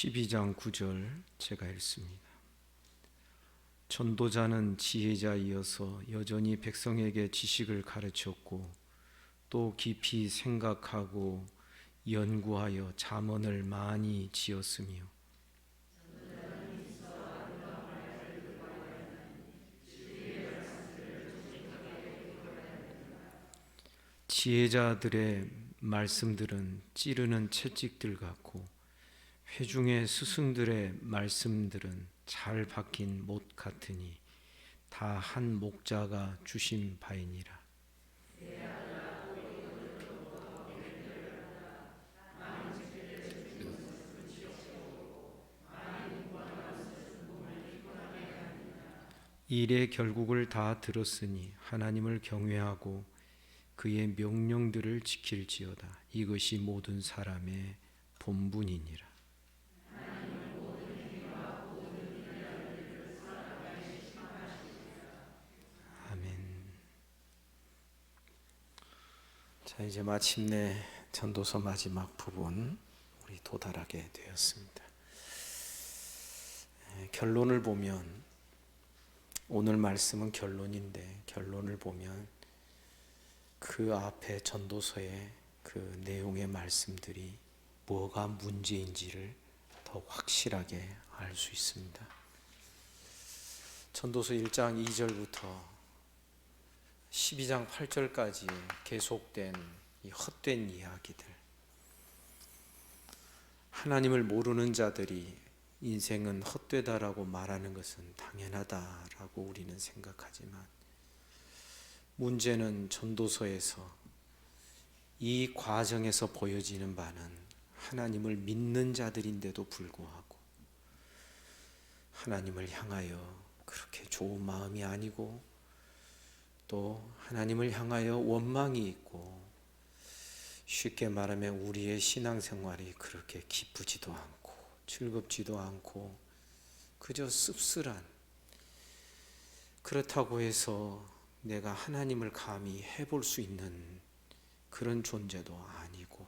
12장 9절 제가 읽습니다. 전도자는 지혜자이어서 여전히 백성에게 지식을 가르쳤고 또 깊이 생각하고 연구하여 잠언을 많이 지었으며 지혜자들의 말씀들은 찌르는 채찍들 같고 회중의 스승들의 말씀들은 잘 박힌 못 같으니 다 한 목자가 주신 바이니라. 일의 결국을 다 들었으니 하나님을 경외하고 그의 명령들을 지킬지어다. 이것이 모든 사람의 본분이니라. 아멘. 자, 이제 마침내 전도서 마지막 부분 우리 도달하게 되었습니다. 결론을 보면 오늘 말씀은 결론인데 결론을 보면 그 앞에 전도서의 그 내용의 말씀들이 뭐가 문제인지를 더 확실하게 알 수 있습니다. 전도서 1장 2절부터 12장 8절까지 계속된 이 헛된 이야기들, 하나님을 모르는 자들이 인생은 헛되다라고 말하는 것은 당연하다라고 우리는 생각하지만 문제는 전도서에서 이 과정에서 보여지는 바는 하나님을 믿는 자들인데도 불구하고 하나님을 향하여 그렇게 좋은 마음이 아니고 또 하나님을 향하여 원망이 있고 쉽게 말하면 우리의 신앙생활이 그렇게 기쁘지도 않고 즐겁지도 않고 그저 씁쓸한, 그렇다고 해서 내가 하나님을 감히 해볼 수 있는 그런 존재도 아니고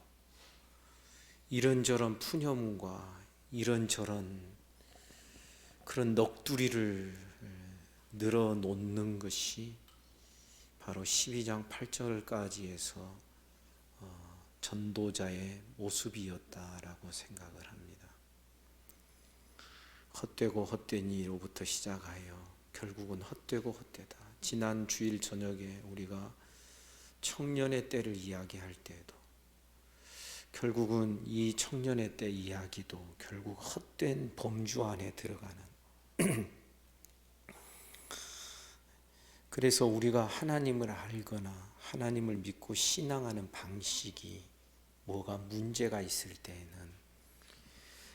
이런저런 푸념과 이런저런 그런 넋두리를 늘어놓는 것이 바로 12장 8절까지에서 전도자의 모습이었다라고 생각을 합니다. 헛되고 헛된 이로부터 시작하여 결국은 헛되고 헛되다. 지난 주일 저녁에 우리가 청년의 때를 이야기할 때에도 결국은 이 청년의 때 이야기도 결국 헛된 범주 안에 들어가는 그래서 우리가 하나님을 알거나 하나님을 믿고 신앙하는 방식이 뭐가 문제가 있을 때에는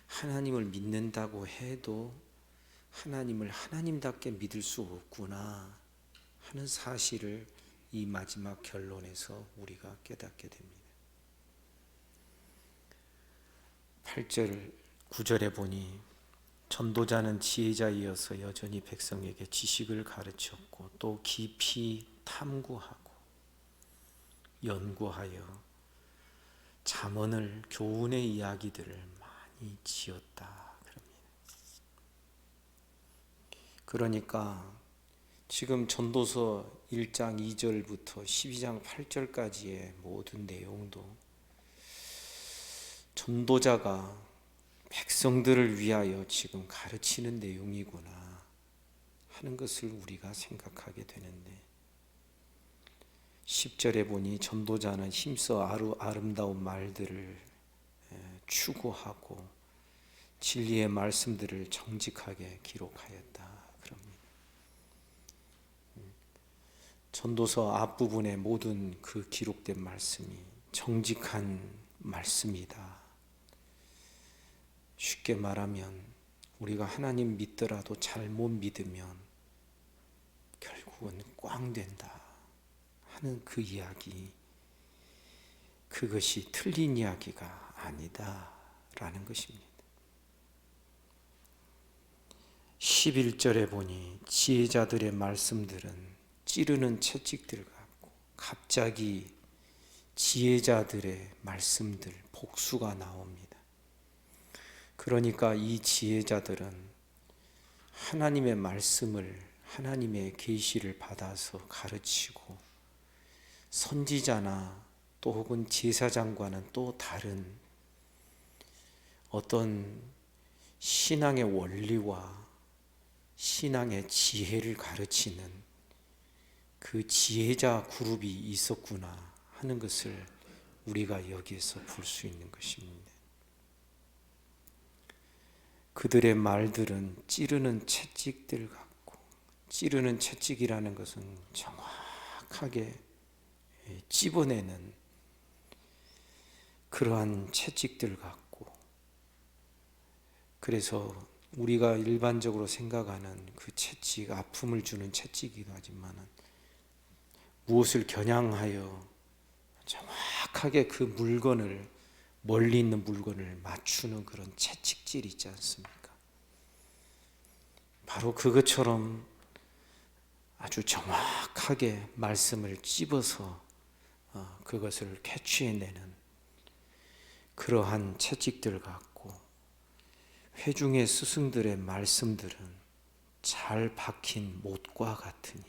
하나님을 믿는다고 해도 하나님을 하나님답게 믿을 수 없구나 하는 사실을 이 마지막 결론에서 우리가 깨닫게 됩니다. 8절, 9절에 보니 전도자는 지혜자이어서 여전히 백성에게 지식을 가르쳤고 또 깊이 탐구하고 연구하여 잠언을 교훈의 이야기들을 많이 지었다 그럽니다. 그러니까 지금 전도서 1장 2절부터 12장 8절까지의 모든 내용도 전도자가 백성들을 위하여 지금 가르치는 내용이구나 하는 것을 우리가 생각하게 되는데 10절에 보니 전도자는 힘써 아름다운 말들을 추구하고 진리의 말씀들을 정직하게 기록하였다 그럽니다. 전도서 앞부분의 모든 그 기록된 말씀이 정직한 말씀이다. 쉽게 말하면 우리가 하나님 믿더라도 잘못 믿으면 결국은 꽝 된다 하는 그 이야기, 그것이 틀린 이야기가 아니다라는 것입니다. 11절에 보니 지혜자들의 말씀들은 찌르는 채찍들 같고 갑자기 지혜자들의 말씀들 복수가 나옵니다. 그러니까 이 지혜자들은 하나님의 말씀을, 하나님의 계시를 받아서 가르치고, 선지자나 또 혹은 제사장과는 또 다른 어떤 신앙의 원리와 신앙의 지혜를 가르치는 그 지혜자 그룹이 있었구나 하는 것을 우리가 여기에서 볼 수 있는 것입니다. 그들의 말들은 찌르는 채찍들 같고, 찌르는 채찍이라는 것은 정확하게 찝어내는 그러한 채찍들 같고, 그래서 우리가 일반적으로 생각하는 그 채찍, 아픔을 주는 채찍이기도 하지만 무엇을 겨냥하여 정확하게 그 물건을, 멀리 있는 물건을 맞추는 그런 채찍질 있지 않습니까? 바로 그것처럼 아주 정확하게 말씀을 찝어서 그것을 캐치해내는 그러한 채찍들 같고, 회중의 스승들의 말씀들은 잘 박힌 못과 같으니,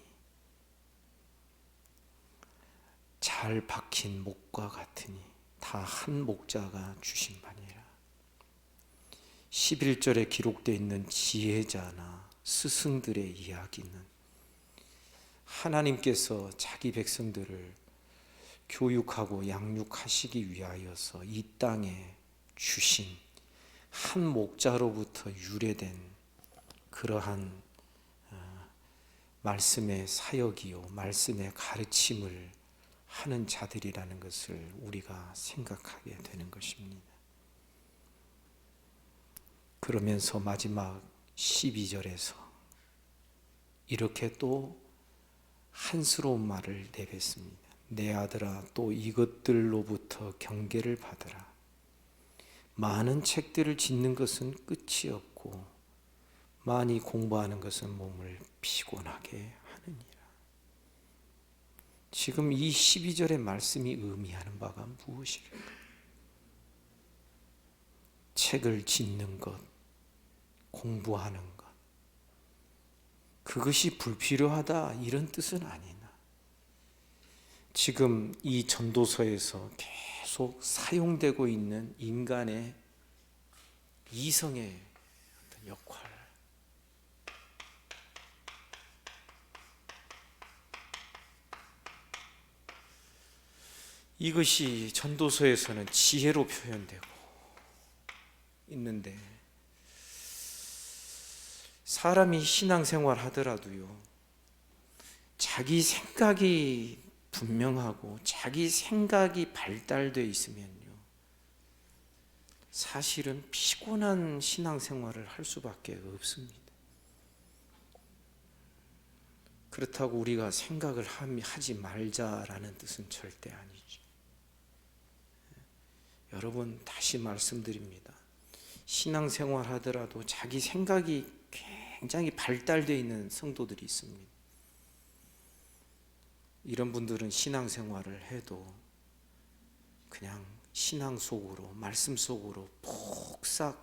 잘 박힌 목과 같으니 다 한 목자가 주신 바니라. 11절에 기록되어 있는 지혜자나 스승들의 이야기는 하나님께서 자기 백성들을 교육하고 양육하시기 위하여서 이 땅에 주신 한 목자로부터 유래된 그러한 말씀의 사역이요, 말씀의 가르침을 하는 자들이라는 것을 우리가 생각하게 되는 것입니다. 그러면서 마지막 12절에서 이렇게 또 한스러운 말을 내뱉습니다. 내 아들아, 또 이것들로부터 경계를 받으라. 많은 책들을 짓는 것은 끝이 없고 많이 공부하는 것은 몸을 피곤하게 하느니라. 지금 이 12절의 말씀이 의미하는 바가 무엇일까? 책을 짓는 것, 공부하는 것, 그것이 불필요하다 이런 뜻은 아니나, 지금 이 전도서에서 계속 사용되고 있는 인간의 이성의 어떤 역할, 이것이 전도서에서는 지혜로 표현되고 있는데, 사람이 신앙생활 하더라도요, 자기 생각이 분명하고 자기 생각이 발달되어 있으면요, 사실은 피곤한 신앙생활을 할 수밖에 없습니다. 그렇다고 우리가 생각을 하지 말자라는 뜻은 절대 아니죠. 여러분, 다시 말씀드립니다. 신앙생활 하더라도 자기 생각이 굉장히 발달되어 있는 성도들이 있습니다. 이런 분들은 신앙생활을 해도 그냥 신앙 속으로, 말씀 속으로 폭삭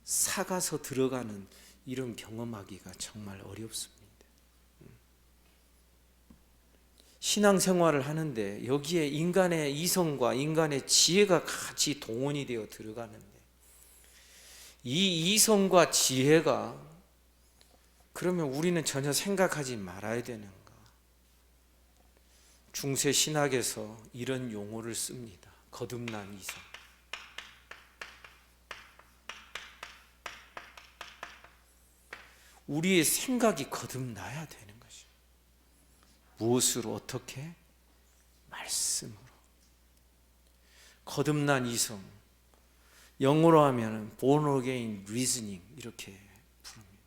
사가서 들어가는 이런 경험하기가 정말 어렵습니다. 신앙생활을 하는데 여기에 인간의 이성과 인간의 지혜가 같이 동원이 되어 들어가는데, 이 이성과 지혜가, 그러면 우리는 전혀 생각하지 말아야 되는가? 중세 신학에서 이런 용어를 씁니다. 거듭난 이성. 우리의 생각이 거듭나야 되는 것이죠. 무엇으로? 어떻게? 말씀으로. 거듭난 이성, 영어로 하면 born again reasoning 이렇게 부릅니다.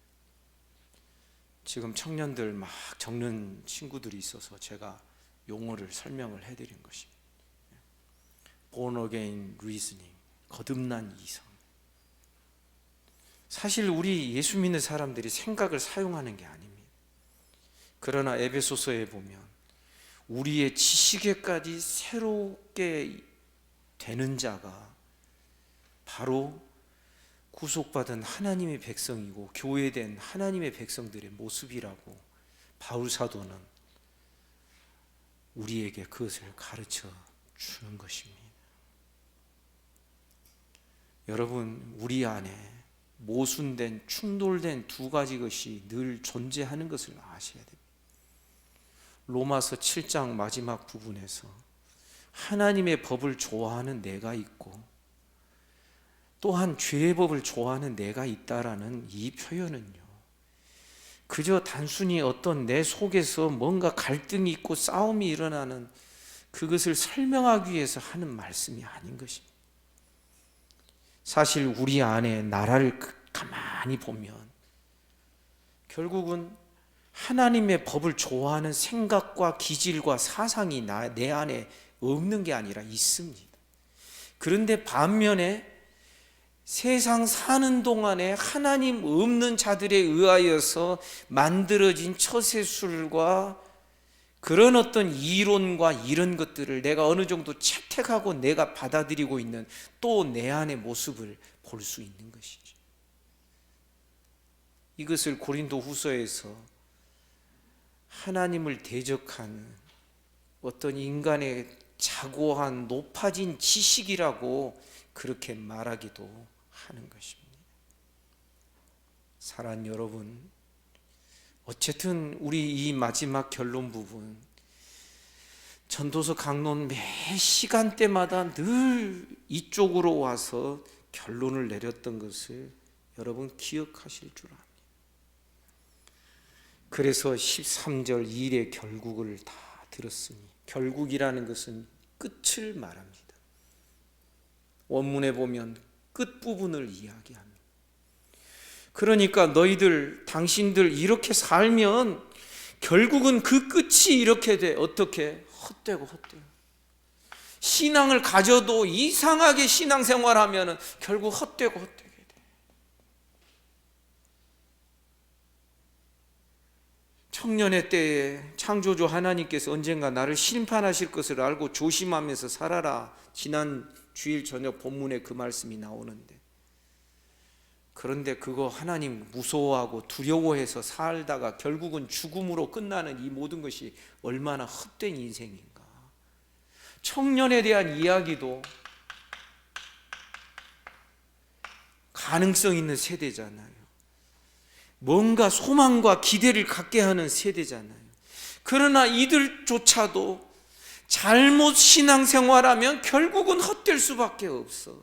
지금 청년들 막 적는 친구들이 있어서 제가 용어를 설명을 해드린 것입니다. born again reasoning, 거듭난 이성. 사실 우리 예수 믿는 사람들이 생각을 사용하는 게 아닙니다. 그러나 에베소서에 보면 우리의 지식에까지 새롭게 되는 자가 바로 구속받은 하나님의 백성이고 교회된 하나님의 백성들의 모습이라고 바울 사도는 우리에게 그것을 가르쳐 주는 것입니다. 여러분, 우리 안에 모순된, 충돌된 두 가지 것이 늘 존재하는 것을 아셔야 됩니다. 로마서 7장 마지막 부분에서 하나님의 법을 좋아하는 내가 있고 또한 죄의 법을 좋아하는 내가 있다라는 이 표현은요, 그저 단순히 어떤 내 속에서 뭔가 갈등이 있고 싸움이 일어나는 그것을 설명하기 위해서 하는 말씀이 아닌 것입니다. 사실 우리 안에 나라를 가만히 보면 결국은 하나님의 법을 좋아하는 생각과 기질과 사상이 내 안에 없는 게 아니라 있습니다. 그런데 반면에 세상 사는 동안에 하나님 없는 자들에 의하여서 만들어진 처세술과 그런 어떤 이론과 이런 것들을 내가 어느 정도 채택하고 내가 받아들이고 있는 또 내 안의 모습을 볼 수 있는 것이죠. 이것을 고린도 후서에서 하나님을 대적하는 어떤 인간의 자고한 높아진 지식이라고 그렇게 말하기도 하는 것입니다. 사랑하는 여러분, 어쨌든 우리 이 마지막 결론 부분, 전도서 강론 매 시간대마다 늘 이쪽으로 와서 결론을 내렸던 것을 여러분 기억하실 줄 압니다. 그래서 13절 일의 결국을 다 들었으니, 결국이라는 것은 끝을 말합니다. 원문에 보면 끝부분을 이야기합니다. 그러니까 너희들, 당신들 이렇게 살면 결국은 그 끝이 이렇게 돼. 어떻게? 헛되고 헛되고. 신앙을 가져도 이상하게 신앙생활하면 결국 헛되고 헛되게 돼. 청년의 때에 창조주 하나님께서 언젠가 나를 심판하실 것을 알고 조심하면서 살아라. 지난 주일 저녁 본문에 그 말씀이 나오는데, 그런데 그거 하나님 무서워하고 두려워해서 살다가 결국은 죽음으로 끝나는 이 모든 것이 얼마나 헛된 인생인가. 청년에 대한 이야기도 가능성 있는 세대잖아요. 뭔가 소망과 기대를 갖게 하는 세대잖아요. 그러나 이들조차도 잘못 신앙생활하면 결국은 헛될 수밖에 없어.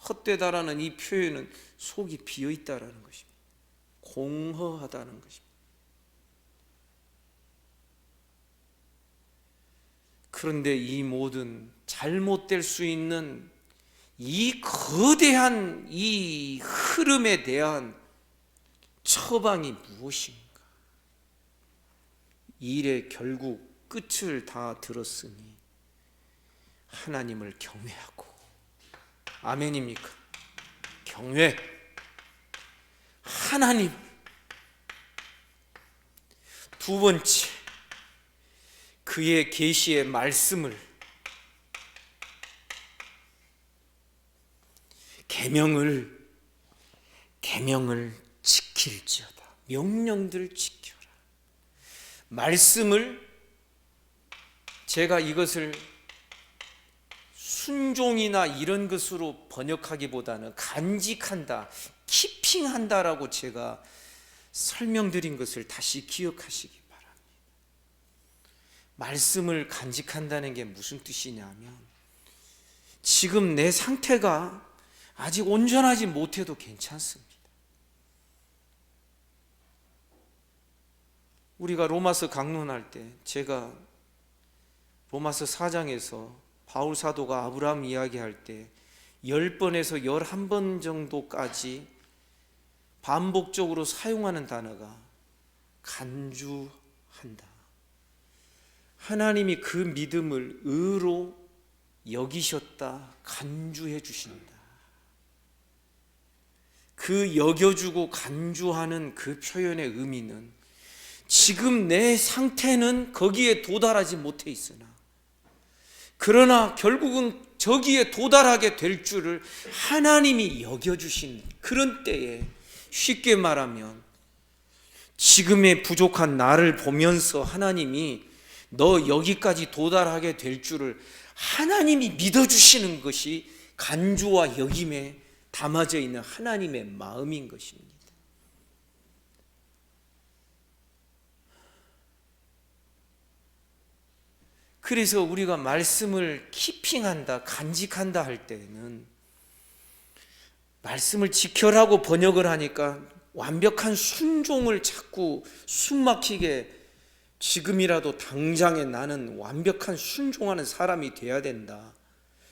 헛되다라는 이 표현은 속이 비어있다라는 것입니다. 공허하다는 것입니다. 그런데 이 모든 잘못될 수 있는 이 거대한 이 흐름에 대한 처방이 무엇인가? 일의 결국 끝을 다 들었으니 하나님을 경외하고, 아멘입니까? 경외, 하나님. 두 번째, 그의 계시의 말씀을, 계명을 지킬지어다. 명령들을 지켜라. 말씀을, 제가 이것을 순종이나 이런 것으로 번역하기보다는 간직한다, 키핑한다라고 제가 설명드린 것을 다시 기억하시기 바랍니다. 말씀을 간직한다는 게 무슨 뜻이냐면, 지금 내 상태가 아직 온전하지 못해도 괜찮습니다. 우리가 로마서 강론할 때 제가 로마서 4장에서 바울 사도가 아브라함 이야기할 때 10번에서 11번 정도까지 반복적으로 사용하는 단어가 간주한다. 하나님이 그 믿음을 의로 여기셨다, 간주해 주신다. 그 여겨주고 간주하는 그 표현의 의미는 지금 내 상태는 거기에 도달하지 못해 있으나, 그러나 결국은 저기에 도달하게 될 줄을 하나님이 여겨주신 그런 때에, 쉽게 말하면 지금의 부족한 나를 보면서 하나님이 너 여기까지 도달하게 될 줄을 하나님이 믿어주시는 것이 간주와 여김에 담아져 있는 하나님의 마음인 것입니다. 그래서 우리가 말씀을 키핑한다, 간직한다 할 때는 말씀을 지켜라고 번역을 하니까 완벽한 순종을 자꾸 숨막히게, 지금이라도 당장에 나는 완벽한 순종하는 사람이 돼야 된다,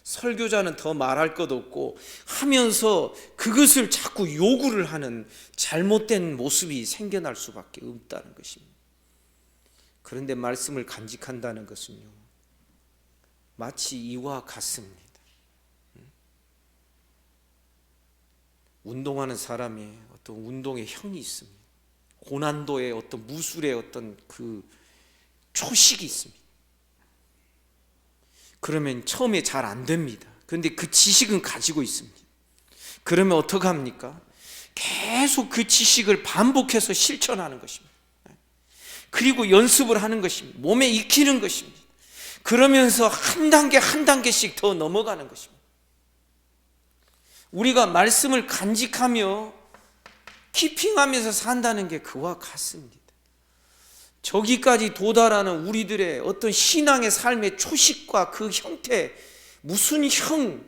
설교자는 더 말할 것 없고 하면서 그것을 자꾸 요구를 하는 잘못된 모습이 생겨날 수밖에 없다는 것입니다. 그런데 말씀을 간직한다는 것은요, 마치 이와 같습니다. 운동하는 사람의 어떤 운동의 형이 있습니다. 고난도의 어떤 무술의 어떤 그 초식이 있습니다. 그러면 처음에 잘 안 됩니다. 그런데 그 지식은 가지고 있습니다. 그러면 어떻게 합니까? 계속 그 지식을 반복해서 실천하는 것입니다. 그리고 연습을 하는 것입니다. 몸에 익히는 것입니다. 그러면서 한 단계 한 단계씩 더 넘어가는 것입니다. 우리가 말씀을 간직하며 키핑하면서 산다는 게 그와 같습니다. 저기까지 도달하는 우리들의 어떤 신앙의 삶의 초식과 그 형태, 무슨 형,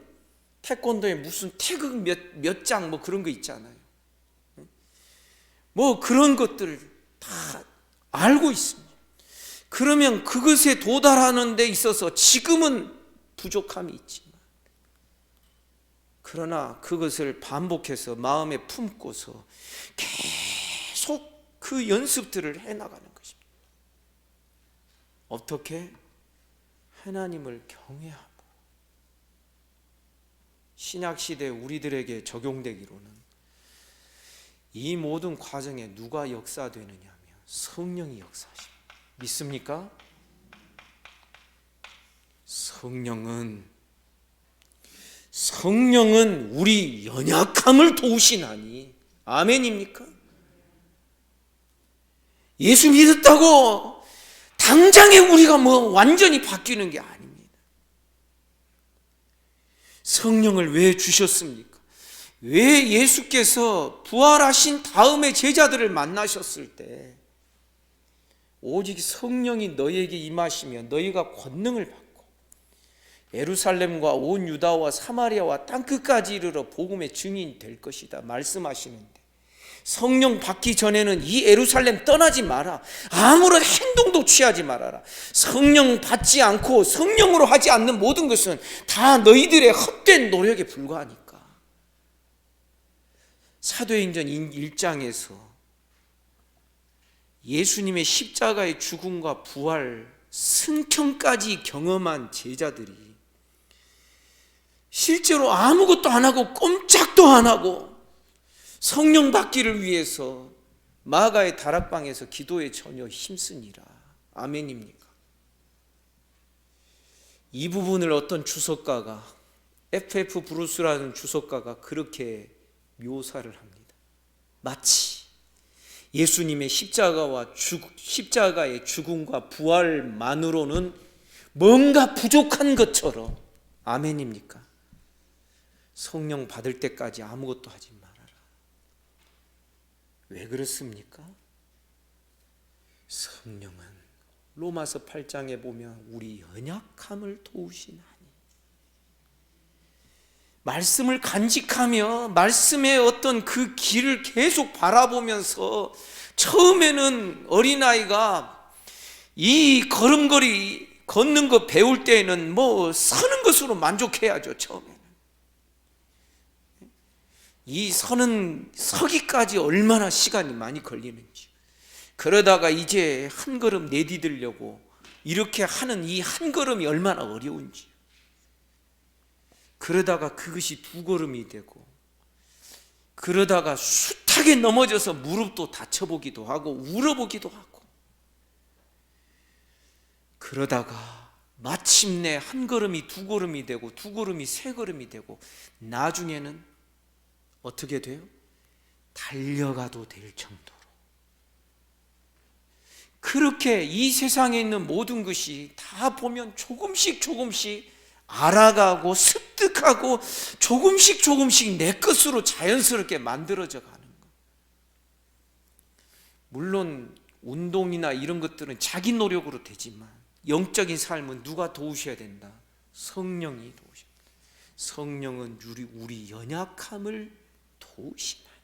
태권도에 무슨 태극 몇 장 뭐 그런 거 있잖아요. 뭐 그런 것들을 다 알고 있습니다. 그러면 그것에 도달하는 데 있어서 지금은 부족함이 있지만, 그러나 그것을 반복해서 마음에 품고서 계속 그 연습들을 해나가는 것입니다. 어떻게? 하나님을 경외하고. 신약시대 우리들에게 적용되기로는 이 모든 과정에 누가 역사되느냐 하면 성령이 역사하십니다. 믿습니까? 성령은 우리 연약함을 도우시나니. 아멘입니까? 예수 믿었다고 당장에 우리가 뭐 완전히 바뀌는 게 아닙니다. 성령을 왜 주셨습니까? 왜 예수께서 부활하신 다음에 제자들을 만나셨을 때 오직 성령이 너희에게 임하시면 너희가 권능을 받고 예루살렘과 온 유다와 사마리아와 땅끝까지 이르러 복음의 증인이 될 것이다 말씀하시는데, 성령 받기 전에는 이 예루살렘 떠나지 마라, 아무런 행동도 취하지 말아라. 성령 받지 않고 성령으로 하지 않는 모든 것은 다 너희들의 헛된 노력에 불과하니까. 사도행전 1장에서 예수님의 십자가의 죽음과 부활, 승천까지 경험한 제자들이 실제로 아무것도 안 하고 꼼짝도 안 하고 성령 받기를 위해서 마가의 다락방에서 기도에 전혀 힘쓰니라. 아멘입니까? 이 부분을 어떤 주석가가, F.F. 브루스라는 주석가가 그렇게 묘사를 합니다. 마치 예수님의 십자가의 죽음과 부활만으로는 뭔가 부족한 것처럼. 아멘입니까? 성령 받을 때까지 아무것도 하지 말아라. 왜 그렇습니까? 성령은 로마서 8장에 보면 우리 연약함을 도우시나니. 말씀을 간직하며 말씀의 어떤 그 길을 계속 바라보면서, 처음에는 어린아이가 이 걸음걸이 걷는 거 배울 때에는 뭐 서는 것으로 만족해야죠. 처음에는 이 서기까지 얼마나 시간이 많이 걸리는지, 그러다가 이제 한 걸음 내디디려고 이렇게 하는 이 한 걸음이 얼마나 어려운지, 그러다가 그것이 두 걸음이 되고, 그러다가 숱하게 넘어져서 무릎도 다쳐보기도 하고 울어보기도 하고, 그러다가 마침내 한 걸음이 두 걸음이 되고 두 걸음이 세 걸음이 되고 나중에는 어떻게 돼요? 달려가도 될 정도로. 그렇게 이 세상에 있는 모든 것이 다 보면 조금씩 조금씩 알아가고 습득하고 조금씩 조금씩 내 것으로 자연스럽게 만들어져 가는 것. 물론 운동이나 이런 것들은 자기 노력으로 되지만 영적인 삶은 누가 도우셔야 된다? 성령이 도우셔야 된다. 성령은 우리 연약함을 도우시나니.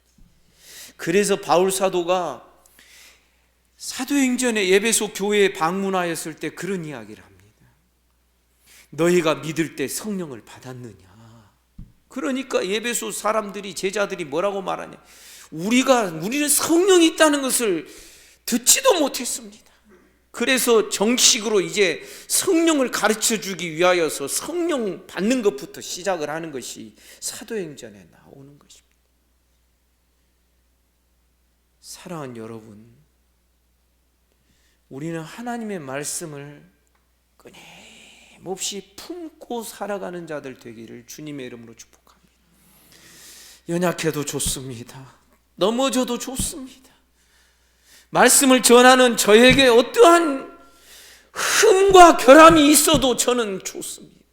그래서 바울 사도가 사도행전에 에베소 교회에 방문하였을 때 그런 이야기를 합니다. 너희가 믿을 때 성령을 받았느냐? 그러니까 에베소 사람들이, 제자들이 뭐라고 말하냐? 우리는 성령이 있다는 것을 듣지도 못했습니다. 그래서 정식으로 이제 성령을 가르쳐 주기 위하여서 성령 받는 것부터 시작을 하는 것이 사도행전에 나오는 것입니다. 사랑하는 여러분, 우리는 하나님의 말씀을 끊임없이 품고 살아가는 자들 되기를 주님의 이름으로 축복합니다. 연약해도 좋습니다. 넘어져도 좋습니다. 말씀을 전하는 저에게 어떠한 흠과 결함이 있어도 저는 좋습니다.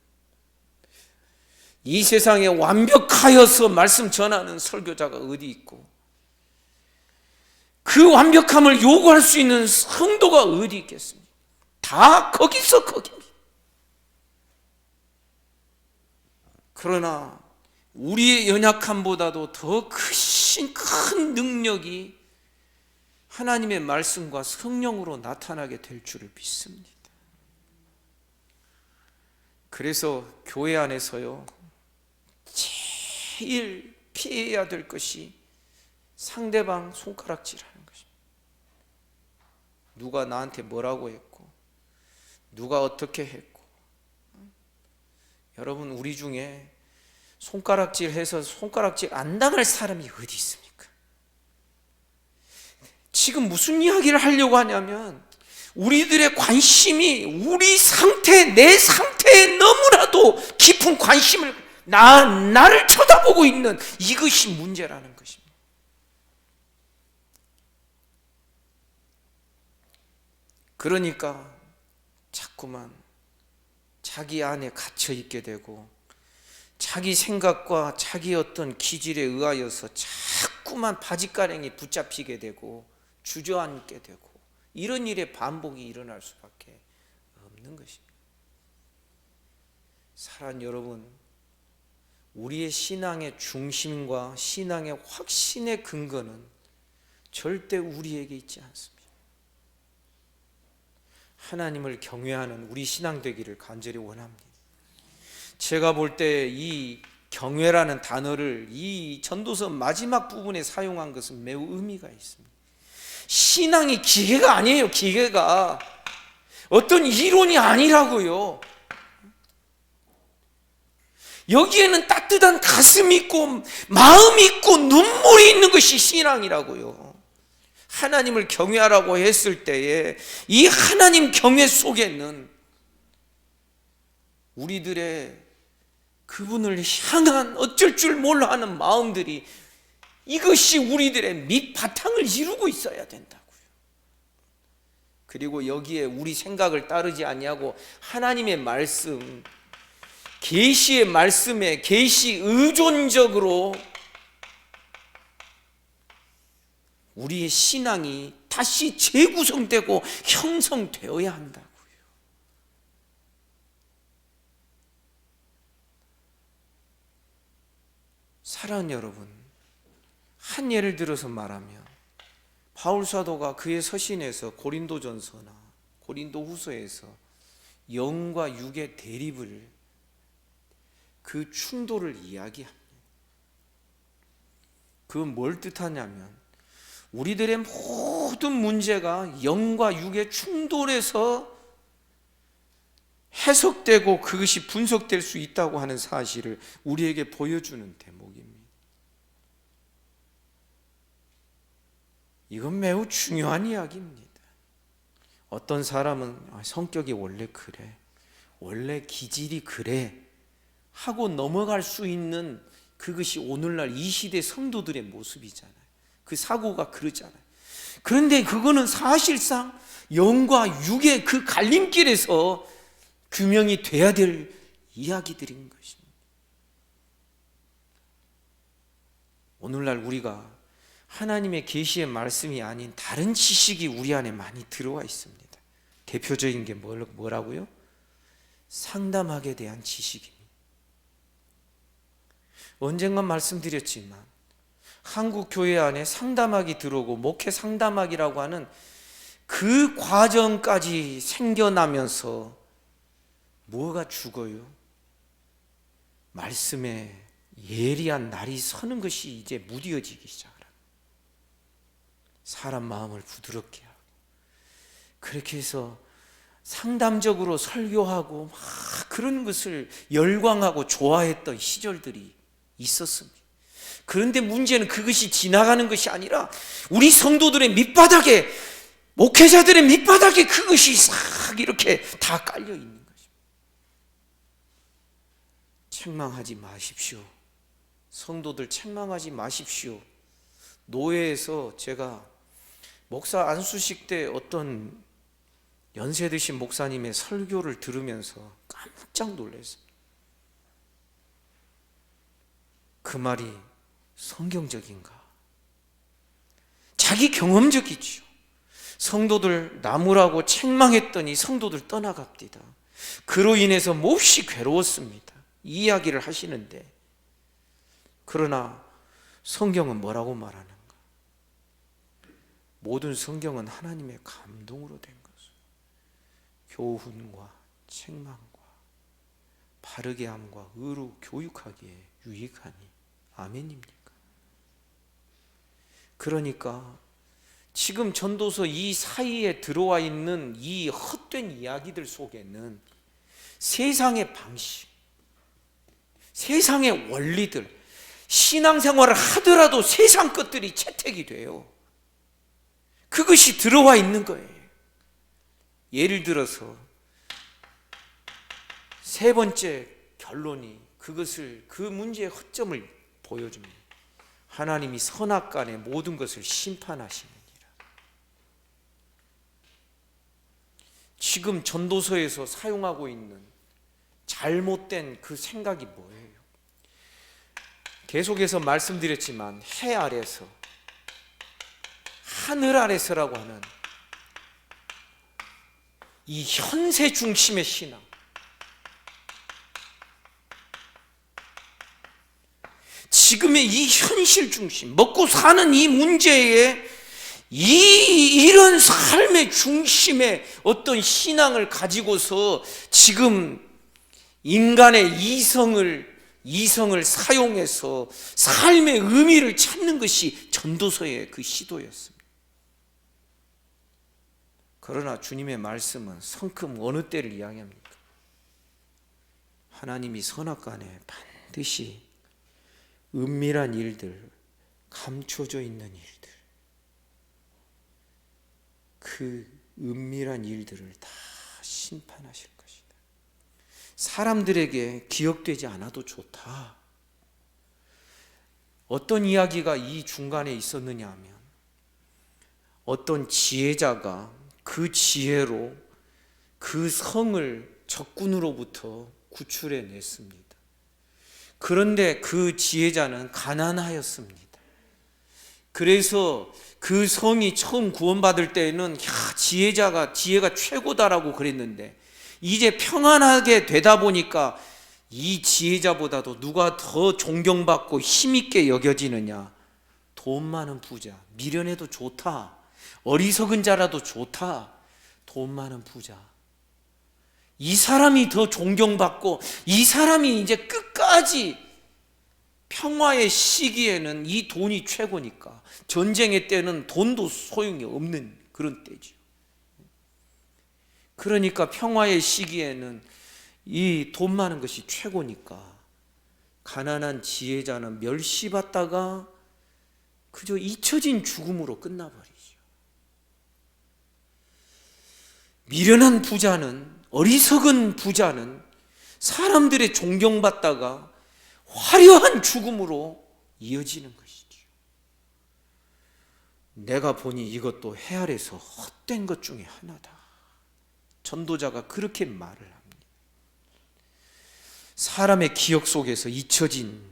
이 세상에 완벽하여서 말씀 전하는 설교자가 어디 있고 그 완벽함을 요구할 수 있는 성도가 어디 있겠습니까? 다 거기서 거기입니다. 그러나 우리의 연약함보다도 더 크신 큰 능력이 하나님의 말씀과 성령으로 나타나게 될 줄을 믿습니다. 그래서 교회 안에서요, 제일 피해야 될 것이 상대방 손가락질하는 것입니다. 누가 나한테 뭐라고 했고 누가 어떻게 했고. 여러분, 우리 중에 손가락질해서 손가락질 안 당할 사람이 어디 있습니까? 지금 무슨 이야기를 하려고 하냐면 우리들의 관심이 우리 상태, 내 상태에 너무나도 깊은 관심을 나를 쳐다보고 있는 이것이 문제라는 것입니다. 그러니까 자꾸만 자기 안에 갇혀 있게 되고 자기 생각과 자기 어떤 기질에 의하여서 자꾸만 바짓가랑이 붙잡히게 되고 주저앉게 되고 이런 일의 반복이 일어날 수밖에 없는 것입니다. 사랑하는 여러분, 우리의 신앙의 중심과 신앙의 확신의 근거는 절대 우리에게 있지 않습니다. 하나님을 경외하는 우리 신앙 되기를 간절히 원합니다. 제가 볼 때 이 경외라는 단어를 이 전도서 마지막 부분에 사용한 것은 매우 의미가 있습니다. 신앙이 기계가 아니에요. 기계가 어떤 이론이 아니라고요. 여기에는 따뜻한 가슴이 있고 마음이 있고 눈물이 있는 것이 신앙이라고요. 하나님을 경외하라고 했을 때에 이 하나님 경외 속에는 우리들의 그분을 향한 어쩔 줄 몰라 하는 마음들이, 이것이 우리들의 밑바탕을 이루고 있어야 된다고요. 그리고 여기에 우리 생각을 따르지 아니하고 하나님의 말씀, 계시의 말씀에 계시 의존적으로 우리의 신앙이 다시 재구성되고 형성되어야 한다고요. 사랑하는 여러분, 한 예를 들어서 말하면 바울 사도가 그의 서신에서 고린도전서나 고린도후서에서 영과 육의 대립을, 그 충돌을 이야기합니다. 그건 뭘 뜻하냐면 우리들의 모든 문제가 영과 육의 충돌에서 해석되고 그것이 분석될 수 있다고 하는 사실을 우리에게 보여주는 대목입니다. 이건 매우 중요한 이야기입니다. 어떤 사람은 성격이 원래 그래, 원래 기질이 그래 하고 넘어갈 수 있는 그것이 오늘날 이 시대 성도들의 모습이잖아요. 그 사고가 그러잖아요. 그런데 그거는 사실상 영과 육의 그 갈림길에서 규명이 돼야 될 이야기들인 것입니다. 오늘날 우리가 하나님의 계시의 말씀이 아닌 다른 지식이 우리 안에 많이 들어와 있습니다. 대표적인 게 뭐라고요? 상담학에 대한 지식입니다. 언젠가 말씀드렸지만 한국 교회 안에 상담학이 들어오고 목회 상담학이라고 하는 그 과정까지 생겨나면서 뭐가 죽어요? 말씀에 예리한 날이 서는 것이 이제 무뎌지기 시작합니다. 사람 마음을 부드럽게 하고 그렇게 해서 상담적으로 설교하고 막 그런 것을 열광하고 좋아했던 시절들이 있었습니다. 그런데 문제는 그것이 지나가는 것이 아니라 우리 성도들의 밑바닥에, 목회자들의 밑바닥에 그것이 싹 이렇게 다 깔려 있는 것입니다. 책망하지 마십시오. 성도들 책망하지 마십시오. 노예에서 제가 목사 안수식 때 어떤 연세 드신 목사님의 설교를 들으면서 깜짝 놀랐어요. 그 말이 성경적인가? 자기 경험적이죠. 성도들 나무라고 책망했더니 성도들 떠나갑니다. 그로 인해서 몹시 괴로웠습니다. 이 이야기를 하시는데, 그러나 성경은 뭐라고 말하는가? 모든 성경은 하나님의 감동으로 된 것을 교훈과 책망과 바르게 함과 의로 교육하기에 유익하니. 아멘입니까? 그러니까 지금 전도서 이 사이에 들어와 있는 이 헛된 이야기들 속에는 세상의 방식, 세상의 원리들, 신앙생활을 하더라도 세상 것들이 채택이 돼요. 그것이 들어와 있는 거예요. 예를 들어서 세 번째 결론이 그것을, 그 문제의 허점을 보여줍니다. 하나님이 선악간의 모든 것을 심판하시느니라. 지금 전도서에서 사용하고 있는 잘못된 그 생각이 뭐예요? 계속해서 말씀드렸지만 해 아래서, 하늘 아래서라고 하는 이 현세 중심의 신앙, 지금의 이 현실 중심, 먹고 사는 이 문제에 이런 삶의 중심의 어떤 신앙을 가지고서 지금 인간의 이성을 사용해서 삶의 의미를 찾는 것이 전도서의 그 시도였습니다. 그러나 주님의 말씀은 성큼 어느 때를 이야기합니까? 하나님이 선악간에 반드시 은밀한 일들, 감춰져 있는 일들, 그 은밀한 일들을 다 심판하실 것이다. 사람들에게 기억되지 않아도 좋다. 어떤 이야기가 이 중간에 있었느냐 하면, 어떤 지혜자가 그 지혜로 그 성을 적군으로부터 구출해 냈습니다. 그런데 그 지혜자는 가난하였습니다. 그래서 그 성이 처음 구원받을 때에는 지혜가 최고다라고 그랬는데, 이제 평안하게 되다 보니까 이 지혜자보다도 누가 더 존경받고 힘있게 여겨지느냐? 돈 많은 부자, 미련해도 좋다, 어리석은 자라도 좋다, 돈 많은 부자, 이 사람이 더 존경받고, 이 사람이 이제 끝까지, 평화의 시기에는 이 돈이 최고니까 전쟁의 때는 돈도 소용이 없는 그런 때죠. 그러니까 평화의 시기에는 이 돈 많은 것이 최고니까 가난한 지혜자는 멸시받다가 그저 잊혀진 죽음으로 끝나버리죠. 미련한 부자는, 어리석은 부자는 사람들의 존경받다가 화려한 죽음으로 이어지는 것이죠. 내가 보니 이것도 해 아래서 헛된 것 중에 하나다. 전도자가 그렇게 말을 합니다. 사람의 기억 속에서 잊혀진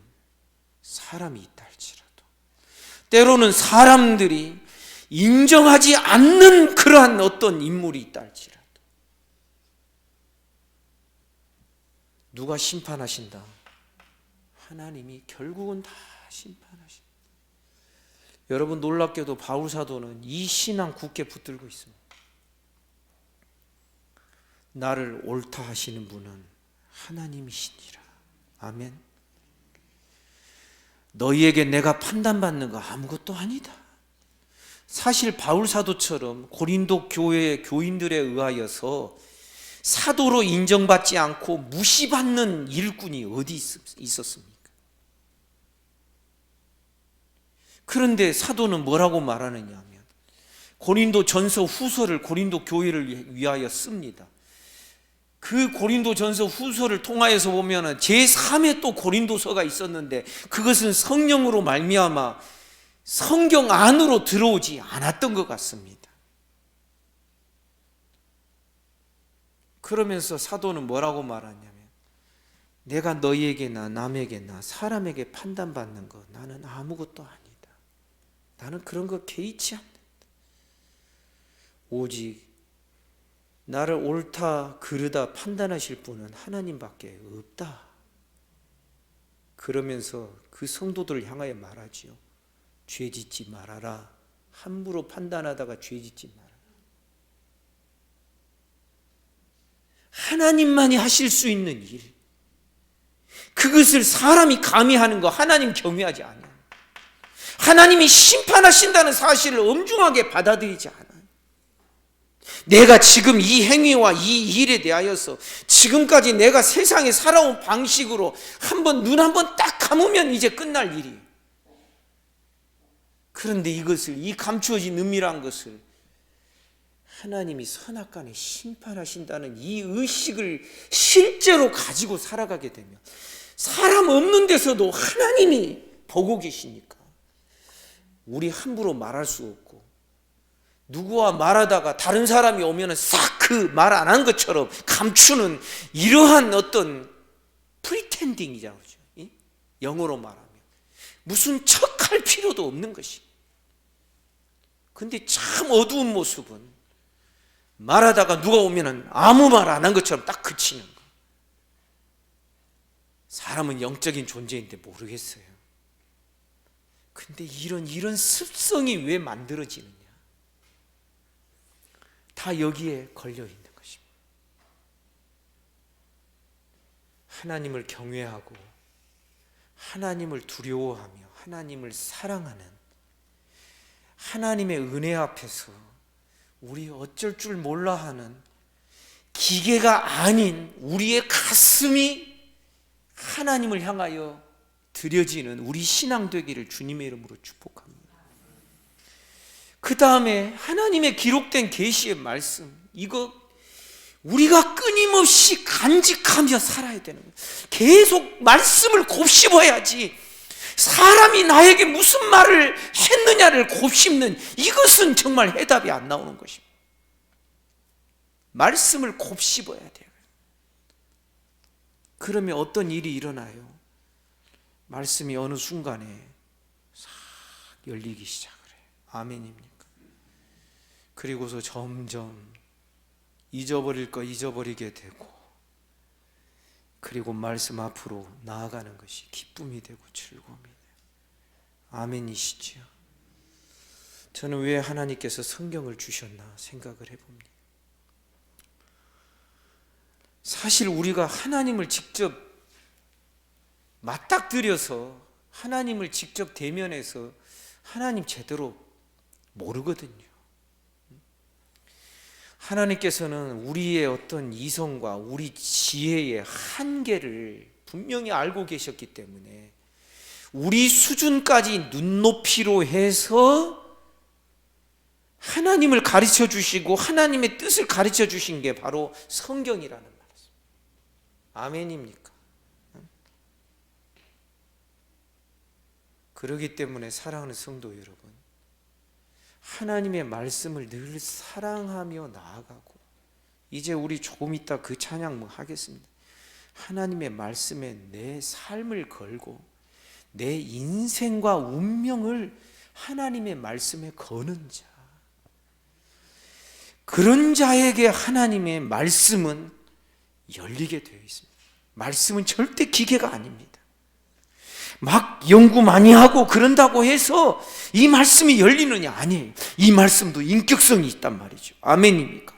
사람이 있다 할지라도, 때로는 사람들이 인정하지 않는 그러한 어떤 인물이 있다 할지라도, 누가 심판하신다? 하나님이 결국은 다 심판하신다. 여러분, 놀랍게도 바울 사도는 이 신앙 굳게 붙들고 있습니다. 나를 옳다 하시는 분은 하나님이시니라. 아멘. 너희에게 내가 판단받는 거 아무것도 아니다. 사실 바울 사도처럼 고린도 교회의 교인들에 의하여서 사도로 인정받지 않고 무시받는 일꾼이 어디 있었습니까? 그런데 사도는 뭐라고 말하느냐 하면, 고린도 전서 후서를 고린도 교회를 위하여 씁니다. 그 고린도 전서 후서를 통하여서 보면 제3의 또 고린도서가 있었는데, 그것은 성령으로 말미암아 성경 안으로 들어오지 않았던 것 같습니다. 그러면서 사도는 뭐라고 말하냐면, 내가 너희에게나 남에게나 사람에게 판단받는 거 나는 아무것도 아니다. 나는 그런 거 개의치 않는다. 오직 나를 옳다 그르다 판단하실 분은 하나님밖에 없다. 그러면서 그 성도들을 향하여 말하지요. 죄짓지 말아라. 함부로 판단하다가 죄짓지 말아라. 하나님만이 하실 수 있는 일, 그것을 사람이 감히 하는 거 하나님 경외하지 않아요. 하나님이 심판하신다는 사실을 엄중하게 받아들이지 않아요. 내가 지금 이 행위와 이 일에 대하여서 지금까지 내가 세상에 살아온 방식으로 눈 한번 딱 감으면 이제 끝날 일이에요. 그런데 이것을, 이 감추어진 은밀한 것을 하나님이 선악간에 심판하신다는 이 의식을 실제로 가지고 살아가게 되면, 사람 없는 데서도 하나님이 보고 계시니까 우리 함부로 말할 수 없고, 누구와 말하다가 다른 사람이 오면 싹 그 말 안 한 것처럼 감추는 이러한 어떤 프리텐딩이라고 하죠. 영어로 말하면 무슨 척할 필요도 없는 것이. 근데 참 어두운 모습은 말하다가 누가 오면 아무 말 안 한 것처럼 딱 그치는 거. 사람은 영적인 존재인데 모르겠어요. 근데 이런 습성이 왜 만들어지느냐? 다 여기에 걸려 있는 것입니다. 하나님을 경외하고 하나님을 두려워하며 하나님을 사랑하는 하나님의 은혜 앞에서 우리 어쩔 줄 몰라 하는 기계가 아닌 우리의 가슴이 하나님을 향하여 드려지는 우리 신앙 되기를 주님의 이름으로 축복합니다. 그 다음에 하나님의 기록된 계시의 말씀, 이거 우리가 끊임없이 간직하며 살아야 되는 거예요. 계속 말씀을 곱씹어야지. 사람이 나에게 무슨 말을 했느냐를 곱씹는 이것은 정말 해답이 안 나오는 것입니다. 말씀을 곱씹어야 돼요. 그러면 어떤 일이 일어나요? 말씀이 어느 순간에 싹 열리기 시작을 해요. 아멘입니까? 그리고서 점점 잊어버릴 거 잊어버리게 되고, 그리고 말씀 앞으로 나아가는 것이 기쁨이 되고 즐거움이 돼요. 아멘이시지요? 저는 왜 하나님께서 성경을 주셨나 생각을 해봅니다. 사실 우리가 하나님을 직접 맞닥뜨려서 하나님을 직접 대면해서 하나님 제대로 모르거든요. 하나님께서는 우리의 어떤 이성과 우리 지혜의 한계를 분명히 알고 계셨기 때문에 우리 수준까지 눈높이로 해서 하나님을 가르쳐 주시고 하나님의 뜻을 가르쳐 주신 게 바로 성경이라는 말이죠. 아멘입니까? 그렇기 때문에 사랑하는 성도 여러분, 하나님의 말씀을 늘 사랑하며 나아가고, 이제 우리 조금 있다 그 찬양 하겠습니다. 하나님의 말씀에 내 삶을 걸고 내 인생과 운명을 하나님의 말씀에 거는 자, 그런 자에게 하나님의 말씀은 열리게 되어 있습니다. 말씀은 절대 기계가 아닙니다. 막 연구 많이 하고 그런다고 해서 이 말씀이 열리느냐? 아니에요. 이 말씀도 인격성이 있단 말이죠. 아멘입니까?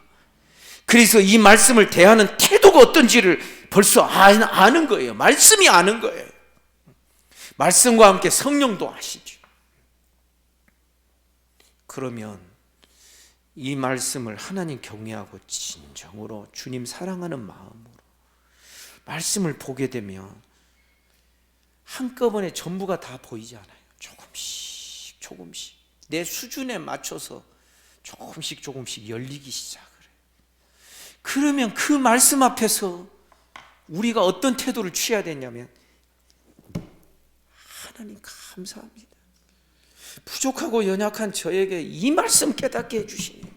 그래서 이 말씀을 대하는 태도가 어떤지를 벌써 아는 거예요. 말씀이 아는 거예요. 말씀과 함께 성령도 아시죠. 그러면 이 말씀을 하나님 경외하고 진정으로 주님 사랑하는 마음으로 말씀을 보게 되면 한꺼번에 전부가 다 보이지 않아요. 조금씩 조금씩 내 수준에 맞춰서 조금씩 열리기 시작을 해요. 그러면 그 말씀 앞에서 우리가 어떤 태도를 취해야 되냐면, 하나님 감사합니다. 부족하고 연약한 저에게 이 말씀 깨닫게 해주시니,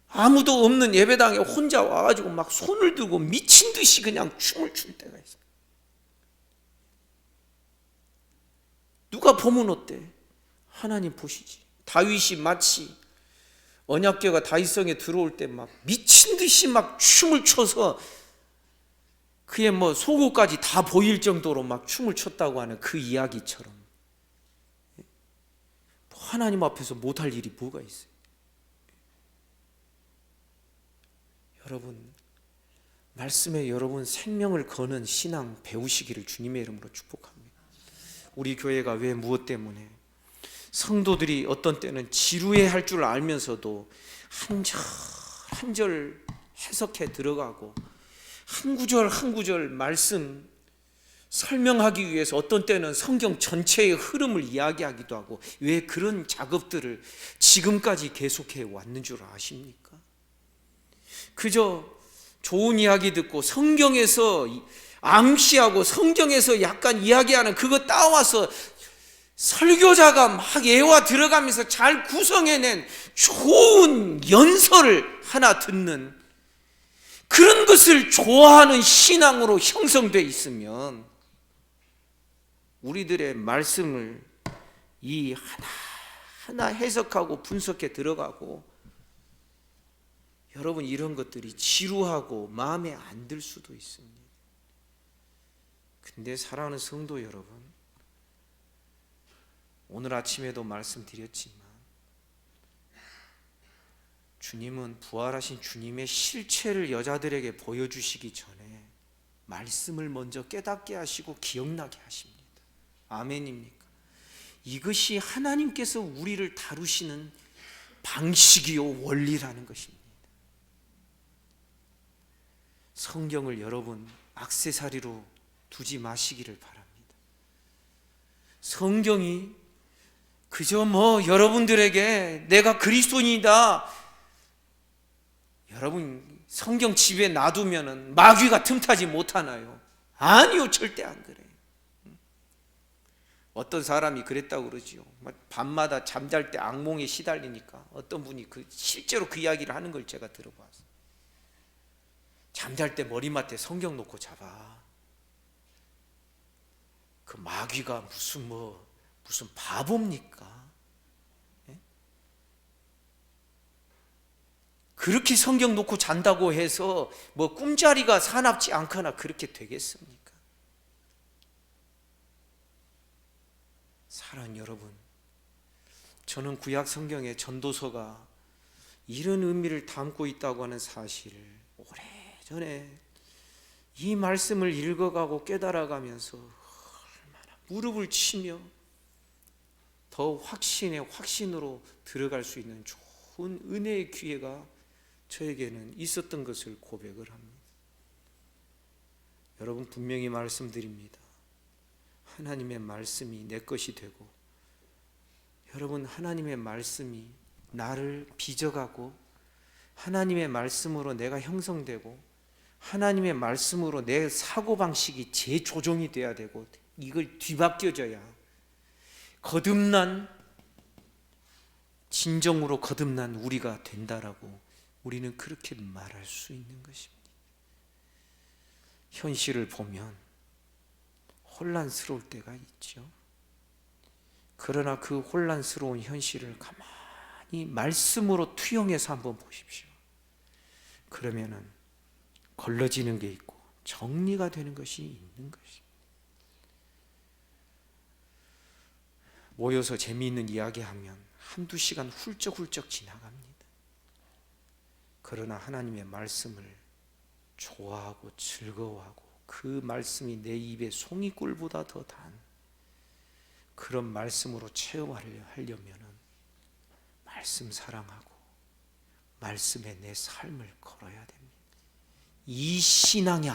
아무도 없는 예배당에 혼자 와가지고 막 손을 들고 미친 듯이 그냥 춤을 출 때가 있어요. 누가 보면 어때? 하나님 보시지. 다윗이 마치 언약궤가 다윗성에 들어올 때 막 미친 듯이 막 춤을 춰서 그의 뭐 속옷까지 다 보일 정도로 막 춤을 췄다고 하는 그 이야기처럼, 하나님 앞에서 못할 일이 뭐가 있어요? 여러분, 말씀에 여러분 생명을 거는 신앙 배우시기를 주님의 이름으로 축복합니다. 우리 교회가 왜 무엇 때문에 성도들이 어떤 때는 지루해할 줄 알면서도 한 절 한 절 해석해 들어가고 한 구절 한 구절 말씀 설명하기 위해서 어떤 때는 성경 전체의 흐름을 이야기하기도 하고, 왜 그런 작업들을 지금까지 계속해 왔는 줄 아십니까? 그저 좋은 이야기 듣고 성경에서 암시하고 성경에서 약간 이야기하는 그거 따와서 설교자가 막 예화 들어가면서 잘 구성해낸 좋은 연설을 하나 듣는 그런 것을 좋아하는 신앙으로 형성되어 있으면, 우리들의 말씀을 이 하나하나 해석하고 분석해 들어가고, 여러분 이런 것들이 지루하고 마음에 안 들 수도 있습니다. 근데 사랑하는 성도 여러분, 오늘 아침에도 말씀드렸지만 주님은 부활하신 주님의 실체를 여자들에게 보여주시기 전에 말씀을 먼저 깨닫게 하시고 기억나게 하십니다. 아멘입니까? 이것이 하나님께서 우리를 다루시는 방식이요 원리라는 것입니다. 성경을 여러분 액세서리로 두지 마시기를 바랍니다. 성경이 그저 뭐 여러분들에게 내가 그리스도인이다, 여러분 성경 집에 놔두면은 마귀가 틈타지 못하나요? 아니요, 절대 안 그래요. 어떤 사람이 그랬다고 그러지요. 밤마다 잠잘 때 악몽에 시달리니까 어떤 분이 실제로 그 이야기를 하는 걸 제가 들어봤어요. 잠잘 때 머리맡에 성경 놓고 자봐. 그 마귀가 무슨 바보입니까? 예? 그렇게 성경 놓고 잔다고 해서 뭐 꿈자리가 사납지 않거나 그렇게 되겠습니까? 사랑하는 여러분, 저는 구약 성경의 전도서가 이런 의미를 담고 있다고 하는 사실을 오래전에 이 말씀을 읽어가고 깨달아가면서 얼마나 무릎을 치며 더 확신의 확신으로 들어갈 수 있는 좋은 은혜의 기회가 저에게는 있었던 것을 고백을 합니다. 여러분, 분명히 말씀드립니다. 하나님의 말씀이 내 것이 되고, 여러분 하나님의 말씀이 나를 빚어가고 하나님의 말씀으로 내가 형성되고 하나님의 말씀으로 내 사고방식이 재조정이 돼야 되고 이걸 뒤바뀌어져야 거듭난 진정으로 거듭난 우리가 된다라고 우리는 그렇게 말할 수 있는 것입니다. 현실을 보면 혼란스러울 때가 있죠. 그러나 그 혼란스러운 현실을 가만히 말씀으로 투영해서 한번 보십시오. 그러면은 걸러지는 게 있고 정리가 되는 것이 있는 것입니다. 모여서 재미있는 이야기하면 한두 시간 훌쩍훌쩍 지나갑니다. 그러나 하나님의 말씀을 좋아하고 즐거워하고 그 말씀이 내 입에 송이꿀보다 더 단 그런 말씀으로 체험하려면 말씀 사랑하고 말씀에 내 삶을 걸어야 됩니다. 이 신앙이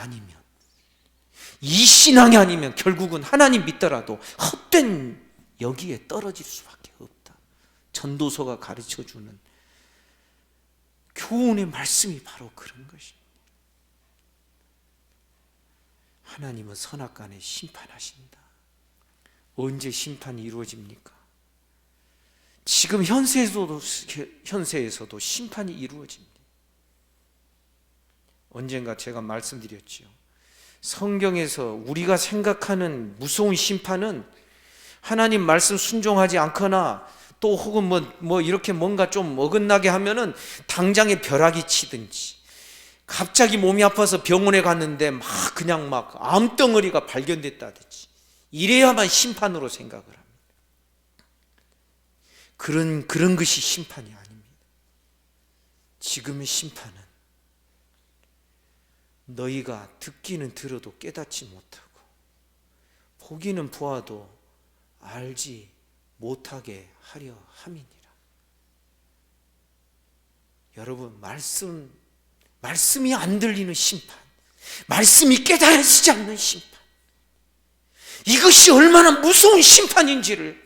아니면 결국은 하나님 믿더라도 헛된 여기에 떨어질 수밖에 없다. 전도서가 가르쳐주는 교훈의 말씀이 바로 그런 것입니다. 하나님은 선악간에 심판하신다. 언제 심판이 이루어집니까? 지금 현세에서도 심판이 이루어집니다. 언젠가 제가 말씀드렸지요. 성경에서 우리가 생각하는 무서운 심판은 하나님 말씀 순종하지 않거나 또 혹은 뭐 이렇게 뭔가 좀 어긋나게 하면은 당장에 벼락이 치든지 갑자기 몸이 아파서 병원에 갔는데 그냥 암덩어리가 발견됐다든지 이래야만 심판으로 생각을 합니다. 그런 것이 심판이 아닙니다. 지금의 심판은 너희가 듣기는 들어도 깨닫지 못하고 보기는 보아도 알지 못하게 하려 함이니라. 여러분, 말씀이 안 들리는 심판, 말씀이 깨달아지지 않는 심판, 이것이 얼마나 무서운 심판인지를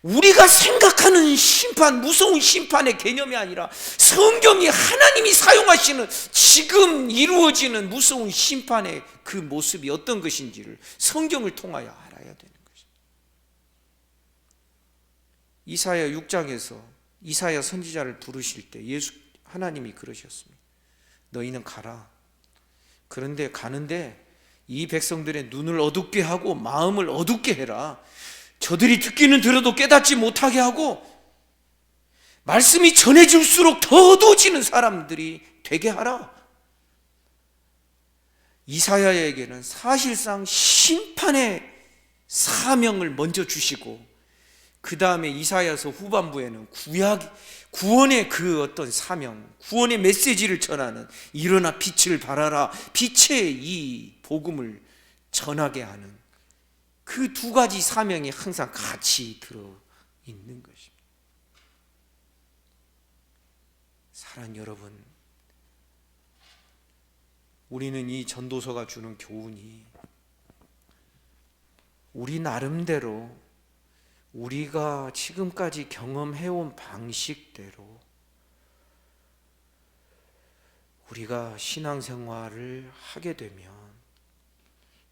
우리가 생각하는 심판, 무서운 심판의 개념이 아니라 성경이 하나님이 사용하시는 지금 이루어지는 무서운 심판의 그 모습이 어떤 것인지를 성경을 통하여 알아야 되는 것입니다. 이사야 6장에서 이사야 선지자를 부르실 때 하나님이 그러셨습니다. 너희는 가라. 그런데 가는데 이 백성들의 눈을 어둡게 하고 마음을 어둡게 해라. 저들이 듣기는 들어도 깨닫지 못하게 하고 말씀이 전해질수록 더 어두워지는 사람들이 되게 하라. 이사야에게는 사실상 심판의 사명을 먼저 주시고 그 다음에 이사야서 후반부에는 구원의 그 어떤 사명, 구원의 메시지를 전하는 일어나 빛을 발하라, 빛의 이 복음을 전하게 하는 그 두 가지 사명이 항상 같이 들어있는 것입니다. 사랑하는 여러분, 우리는 이 전도서가 주는 교훈이 우리 나름대로 우리가 지금까지 경험해온 방식대로 우리가 신앙생활을 하게 되면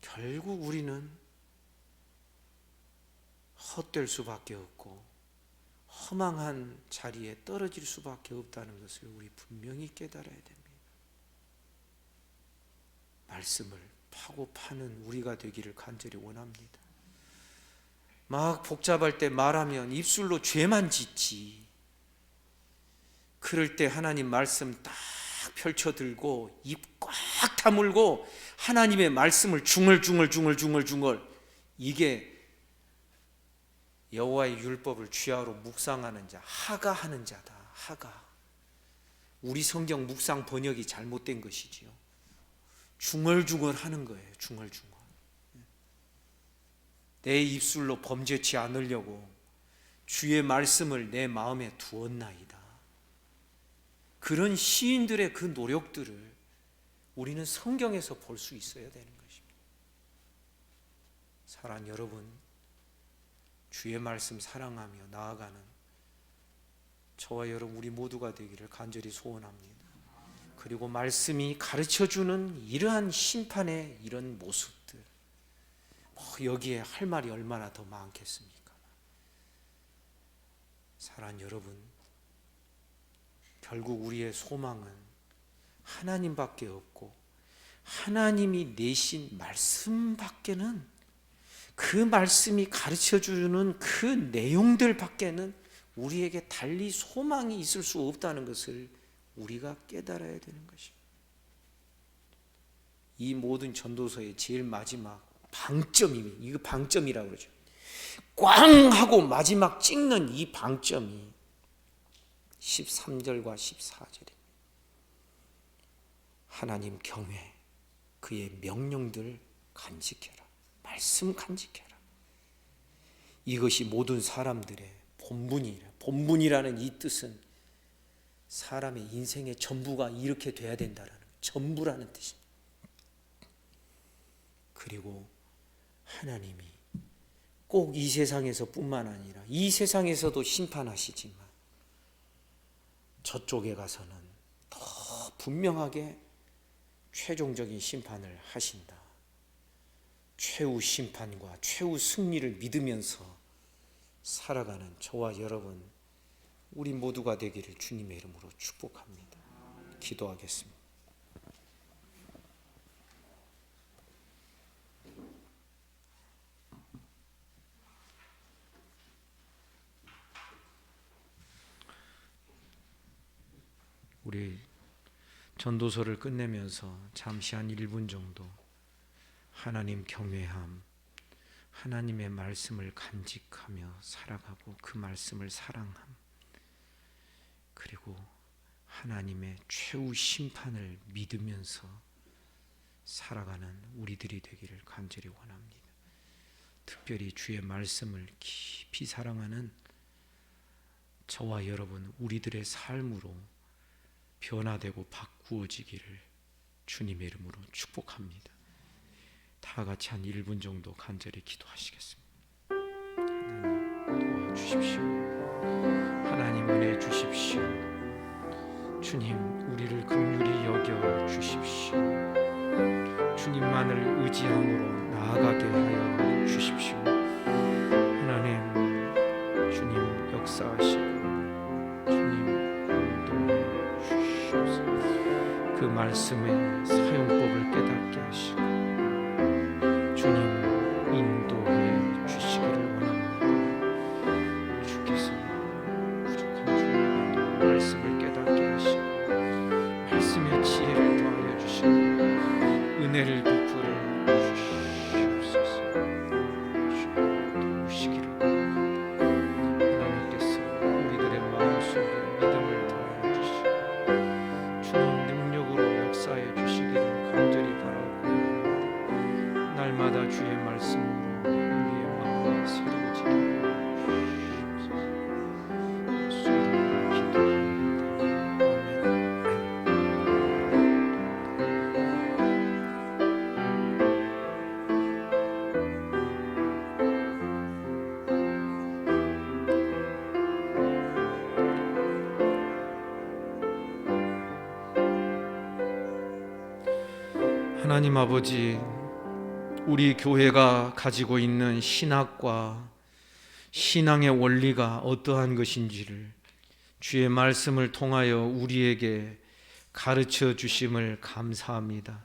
결국 우리는 헛될 수밖에 없고 허망한 자리에 떨어질 수밖에 없다는 것을 우리 분명히 깨달아야 됩니다. 말씀을 파고 파는 우리가 되기를 간절히 원합니다. 막 복잡할 때 말하면 입술로 죄만 짓지. 그럴 때 하나님 말씀 딱 펼쳐들고 입 꽉 다물고 하나님의 말씀을 중얼중얼 이게 여호와의 율법을 주야로 묵상하는 자, 하가 하는 자다. 하가. 우리 성경 묵상 번역이 잘못된 것이지요. 중얼중얼 하는 거예요. 중얼중얼. 내 입술로 범죄치 않으려고 주의 말씀을 내 마음에 두었나이다. 그런 시인들의 그 노력들을 우리는 성경에서 볼 수 있어야 되는 것입니다. 사랑하는 여러분, 주의 말씀 사랑하며 나아가는 저와 여러분 우리 모두가 되기를 간절히 소원합니다. 그리고 말씀이 가르쳐주는 이러한 심판의 이런 모습들, 여기에 할 말이 얼마나 더 많겠습니까? 사랑하는 여러분, 결국 우리의 소망은 하나님밖에 없고 하나님이 내신 말씀밖에는, 그 말씀이 가르쳐주는 그 내용들밖에는 우리에게 달리 소망이 있을 수 없다는 것을 우리가 깨달아야 되는 것입니다. 이 모든 전도서의 제일 마지막 방점이, 이거 방점이라고 그러죠. 꽝 하고 마지막 찍는 이 방점이 13절과 14절입니다. 하나님 경외, 그의 명령들 간직해라. 말씀 간직해라. 이것이 모든 사람들의 본분이라. 본분이라는 이 뜻은 사람의 인생의 전부가 이렇게 돼야 된다라는, 전부라는 뜻입니다. 그리고 하나님이 꼭 이 세상에서 뿐만 아니라 이 세상에서도 심판하시지만 저쪽에 가서는 더 분명하게 최종적인 심판을 하신다. 최후 심판과 최후 승리를 믿으면서 살아가는 저와 여러분, 우리 모두가 되기를 주님의 이름으로 축복합니다. 기도하겠습니다. 우리 전도서를 끝내면서 잠시 한 1분 정도 하나님 경외함, 하나님의 말씀을 간직하며 살아가고 그 말씀을 사랑함, 그리고 하나님의 최후 심판을 믿으면서 살아가는 우리들이 되기를 간절히 원합니다. 특별히 주의 말씀을 깊이 사랑하는 저와 여러분, 우리들의 삶으로 변화되고 바꾸어지기를 주님의 이름으로 축복합니다. 다 같이 한 1분 정도 간절히 기도하시겠습니다. 하나님 도와주십시오. 하나님 은혜 주십시오. 주님 우리를 긍휼히 여겨 주십시오. 주님만을 의지함으로 나아가게 하여 주십시오. 하나님, 주님 역사하시고 주님 인도해 주시옵소서. 그 말씀의 사용법을 깨닫게 하시고 주님 인도해 주시기를 원합니다. 주께서 부족한 주님의 말씀을 깨닫게 하시고 말씀의 지혜를 더하여 주시고 은혜를 베풀어 주시옵소서. 도우시기를 하나님께서 우리들의 마음속에 믿음을 더하여 주시고 주님 능력으로 역사해 주시기를 간절히 바라고, 날마다 주의 말씀으로 우리의 마음이 새로워지게 하옵소서. 예수 이름으로 기도합니다. 하나님 아버지, 우리 교회가 가지고 있는 신학과 신앙의 원리가 어떠한 것인지를 주의 말씀을 통하여 우리에게 가르쳐 주심을 감사합니다.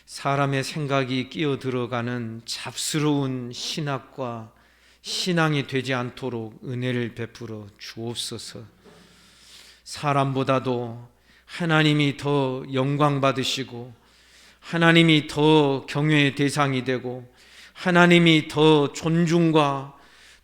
사람의 생각이 끼어들어가는 잡스러운 신학과 신앙이 되지 않도록 은혜를 베풀어 주옵소서. 사람보다도 하나님이 더 영광 받으시고 하나님이 더 경외의 대상이 되고 하나님이 더 존중과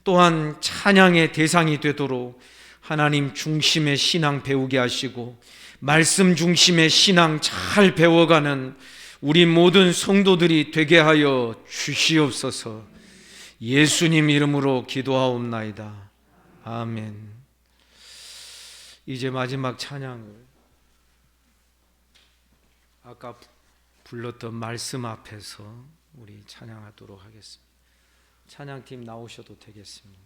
또한 찬양의 대상이 되도록 하나님 중심의 신앙 배우게 하시고 말씀 중심의 신앙 잘 배워가는 우리 모든 성도들이 되게 하여 주시옵소서. 예수님 이름으로 기도하옵나이다. 아멘. 이제 마지막 찬양을 아까 불렀던 말씀 앞에서 우리 찬양하도록 하겠습니다. 찬양팀 나오셔도 되겠습니다.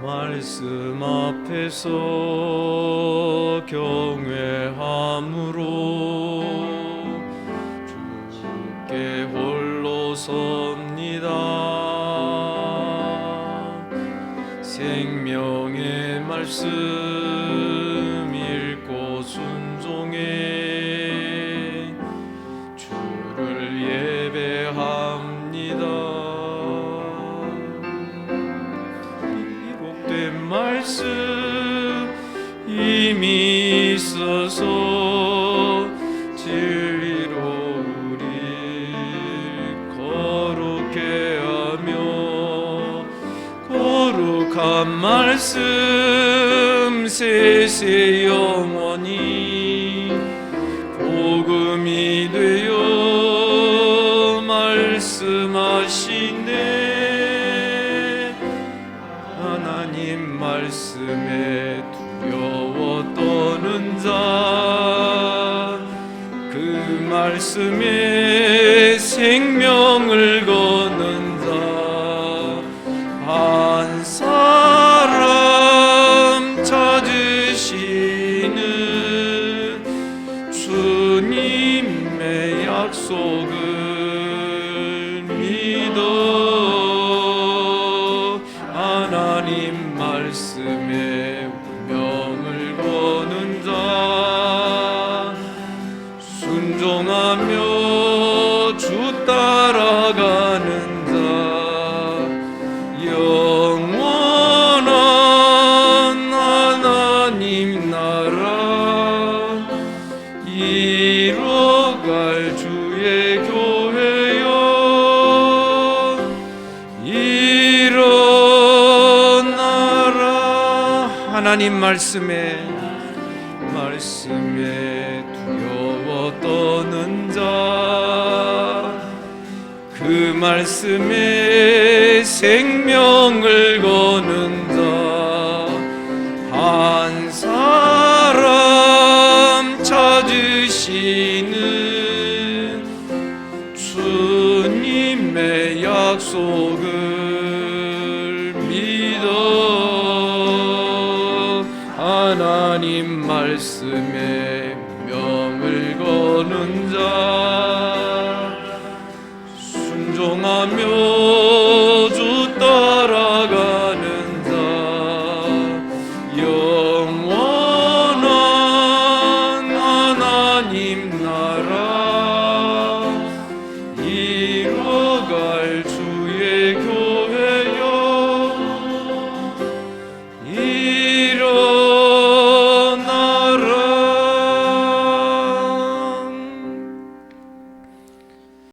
말씀 앞에서 경외함으로 주께 홀로 섭니다. 생명의 말씀 읽고 순종해 주를 예배합니다. 기록된 말씀 이미 있어서 진리로 우리 거룩해 하며 거룩한 말씀 세세 영원히 복음이 되어 말씀하시네. 하나님 말씀에 두려워 떠는 자 그 말씀에 생명을 거는 자 한 사람 찾으시는 주님의 약속을 믿어 하나님 말씀에 운명을 거는 자 순종하며 주 따라가는 영원한 하나님 나라 이뤄갈 주의 교회여 일어나라. 하나님 말씀에 두려워 떠는 자 그 말씀에 생명을 거는 자 한 사람 찾으시는 주님의 약속을 믿어 하나님 말씀에